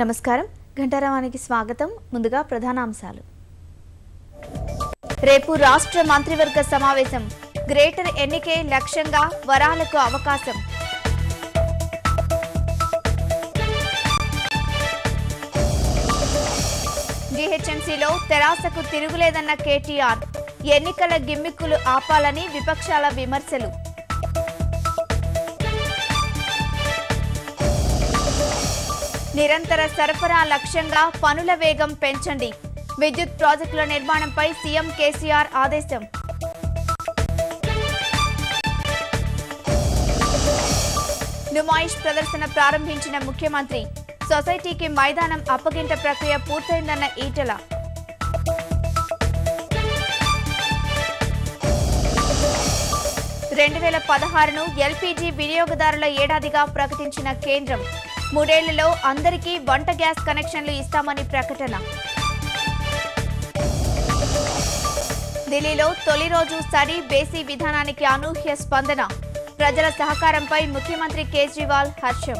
నమస్కారం గంటారావానికి స్వాగతం ముందుగా ప్రధానాంశాలు రేపు రాష్ట్ర మంత్రివర్గ సమావేశం గ్రేటర్ ఎన్నికే లక్ష్యంగా వరాలకు అవకాశం జీహెచ్ఎంసీలో తెరాసకు తిరుగులేదన్న కేటీఆర్ ఎన్నికల గిమ్మిక్కులు ఆపాలని విపక్షాల విమర్శలు నిరంతర సరఫరా లక్ష్యంగా పనుల వేగం పెంచండి విద్యుత్ ప్రాజెక్టుల నిర్మాణంపై సీఎం కేసీఆర్ ఆదేశం నుమాయిష్ ప్రదర్శన ప్రారంభించిన ముఖ్యమంత్రి సొసైటీకి మైదానం అప్పగింత ప్రక్రియ పూర్తయిందన్న ఈటెల 2016ను ఎల్పీజీ వినియోగదారుల ఏడాదిగా ప్రకటించిన కేంద్రం 3 ఏళ్లలో అందరికీ వంట గ్యాస్ కనెక్షన్లు ఇస్తామని ప్రకటన ఢిల్లీలో తొలి రోజు సరీ బేసీ విధానానికి అనూహ్య స్పందన ప్రజల సహకారంపై ముఖ్యమంత్రి కేజ్రీవాల్ హర్షం